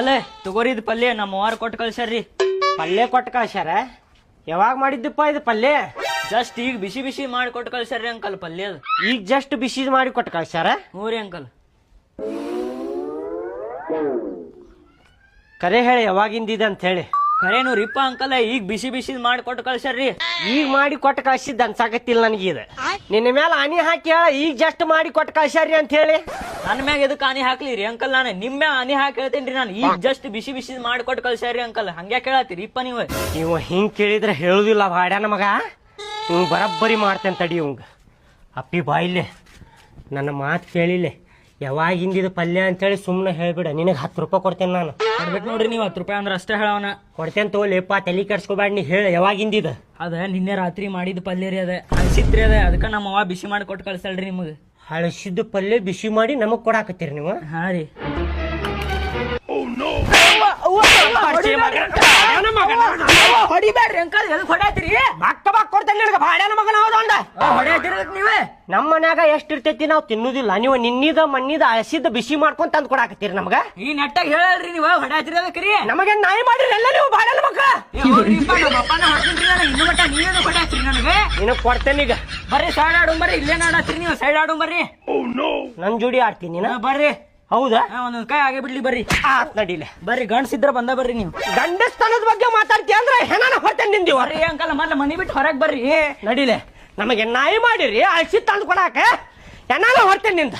ಅಲ್ಲೇ ತಗೋರಿ ಇದು ಪಲ್ಯ ನಮ್ಮ ಅವ್ವಾರ ಕೊಟ್ಟು ಕಳ್ಸ್ಯಾರ್ರಿ. ಪಲ್ಯ ಕೊಟ್ಟು ಕಳ್ಸ್ಯಾರ? ಯಾವಾಗ ಮಾಡಿದ್ದಪ್ಪ ಇದು ಪಲ್ಯ? ಜಸ್ಟ್ ಈಗ ಬಿಸಿ ಬಿಸಿ ಮಾಡಿ ಕೊಟ್ಟು ಕಳ್ಸ್ಯಾರ್ರಿ ಅಂಕಲ್ ಪಲ್ಯ ಅದು. ಈಗ ಜಸ್ಟ್ ಬಿಸಿ ಮಾಡಿ ಕೊಟ್ಟು ಕಳ್ಸ್ಯಾರ? ಹ್ಞೂ ರೀ ಅಂಕಲ್. ಕರೆ ಹೇಳಿ ಯಾವಾಗಿಂದಿದೆ ಅಂತ ಹೇಳಿ. ಖರೇನು ರಿಪ್ಪ ಅಂಕಲ್, ಈಗ ಬಿಸಿ ಬಿಸಿ ಮಾಡಿ ಕೊಟ್ಟು ಕಳ್ಸ್ಯಾರ್ರಿ. ಈಗ ಮಾಡಿ ಕೊಟ್ಟು ಕಳ್ಸಿದ್ದು ಅನ್ಸಾಕತ್ತಿಲ್ಲ ನನಗೆ ಇದು. ನಿನ್ನ ಮೇಲೆ ಆನಿ ಹಾಕಿ ಹೇಳ ಈಗ ಜಸ್ಟ್ ಮಾಡಿ ಕೊಟ್ಟು ಕಳ್ಸ್ಯಾರಿ ಅಂತ ಹೇಳಿ. ನನ್ನ ಮ್ಯಾಗ ಎದಕ್ಕೆ ಆನಿ ಹಾಕ್ಲಿ ರೀ ಅಂಕಲ್? ನಾನು ನಿಮ್ಮ ಆನಿ ಹಾಕಿ ಹೇಳ್ತೇನ್ರಿ. ನಾನು ಈಗ ಜಸ್ಟ್ ಬಿಸಿ ಬಿಸಿ ಮಾಡಿ ಕೊಟ್ಟು ಕಳ್ಸ್ಯಾರಿ ಅಂಕಲ್. ಹಂಗೆ ಕೇಳತ್ತೀರಿ ಇಪ್ಪ ನೀವು? ಇವ ಹಿಂಗ್ ಕೇಳಿದ್ರೆ ಹೇಳುದಿಲ್ಲ ಬಾಡ್ಯಾನ ಮಗ. ಇವ್ ಬರಬ್ಬರಿ ಮಾಡ್ತೇನೆ ತಡಿ ಇವಂಗ. ಅಪ್ಪಿ ಬಾಯಿಲೆ ನನ್ನ ಮಾತು ಕೇಳಿಲೆ. ಯಾವಾಗಿಂದಿದು ಪಲ್ಯ ಅಂತೇಳಿ ಸುಮ್ಮನೆ ಹೇಳ್ಬಿಡ. ನಿನಗೆ 10 ರೂಪಾಯಿ ಕೊಡ್ತೇನೆ ನಾನು. ಕೊಡ್ಬೇಕು ನೋಡ್ರಿ ನೀವು 10 ರೂಪಾಯಿ ಅಂದ್ರೆ ಅಷ್ಟೇ ಹೇಳವನ. ಕೊಡ್ತೇನೆ ತೋಲೆಪ್ಪ, ತಲೆ ಕೆಡ್ಸ್ಕೊಬೇಡ. ನೀ ಹೇಳ ಯಾವಾಗಿಂದಿದ? ಅದ ನಿನ್ನೆ ರಾತ್ರಿ ಮಾಡಿದ ಪಲ್ಯ ರೀ. ಅದ ಅನ್ಸಿತ್ರಿ ಅದ, ಅದಕ್ಕೆ ನಮ್ಮ ಅವ್ವ ಬಿಸಿ ಮಾಡಿ ಕೊಟ್ಟು ಕಳ್ಸಲ್ರಿ ನಿಮಗೆ. ಹಳಸಿದ್ದು ಪಲ್ಯ ಬಿಸಿ ಮಾಡಿ ನಮಗ್ ಕೊಡಾಕತ್ತೀರಿ ನೀವು? ಹಾ ರೀ. ಹೊಡಿಬೇಡ್ರಿ ಅಂಕಲ್, ಎದಕ್ಕೆ ಹೊಡ್ಯಾತ್ರಿ? ಬಾಕ್ಕ ಬಾಕ್ ಕೊಡ್ತೇನೆ ನಿನಗೆ ಬಾಡ್ಯಾನ ಮಗನ. ಹೌದ ಹೊಡ್ಯಾತಿರಕ್ ನೀವೇ? ನಮ್ಮ ಮನ್ಯಾಗ ಎಷ್ಟಿರ್ತೈತಿ ನಾವು ತಿನ್ನುದಿಲ್ಲ. ನೀವು ನಿನ್ನಿದ ಮಣ್ಣಿದ ಹಳಸಿದ ಬಿಸಿ ಮಾಡ್ಕೊಂಡ್ ತಂದು ಕೊಡಾಕತ್ತೀರಿ ನಮಗ. ಈ ನೆಟ್ಟಾಗ ಹೇಳಲ್ರಿ ನೀವು ಹೊಡ್ಯಾತಿರಕ್ರಿ. ನಮಗೆ ನಾಯಿ ಮಾಡಿರಿ ಎಲ್ಲ ನೀವು ಬಾಡ್ಯಾನ ಮಕ್ಕ. ನಮ್ಮ ಅಪ್ಪನ ಹೊಡ್ತೀನಿ ನಾನು ಇನ್ನು ಮಟ್ಟ. ನೀವೇನು ಹೊಡ್ಯಾತ್ರಿ ನನಗೆ? ನಿನಗ್ ಕೊಡ್ತೇನೆ ಈಗ. ಬರ್ರಿ ಸೈಡ್ ಆಡು ಬರ್ರಿ. ಇಲ್ಲೇನ ಆಡತ್ರಿ ನೀವು? ಸೈಡ್ ಆಡು ಬರ್ರಿ. ನನ್ ಜೋಡಿ ಆಡ್ತೀನಿ ನೀನು? ಬರ್ರಿ. ಹೌದಾ? ಒಂದೊಂದ್ ಕೈ ಆಗೇ ಬಿಡ್ಲಿ ಬರ್ರಿ. ಆತ್ ನಡಿಲೆ. ಬರ್ರಿ, ಗಂಡ್ಸಿದ್ರ ಬಂದ ಬರ್ರಿ ನೀವು. ಗಂಡಸ್ತನದ ಬಗ್ಗೆ ಮಾತಾಡ್ತೀಯ ಅಂದ್ರೆ ಹೆಣನ ಹೊರ್ತೇನೆ ನಿಂದಿವ. ಬರ್ರಿ ಅಂಕಲ್, ಮೊದ್ಲು ಮನಿ ಬಿಟ್ಟು ಹೊರಗೆ ಬರ್ರಿ. ನಡಿಲೆ. ನಮಗೆ ನಾಯಿ ಮಾಡಿರಿ ಹಳಸಿ ತಂದು ಕೊಡಾಕ ಹೆಣನ ಹೊರ್ತೇನೆ ನಿಂದ.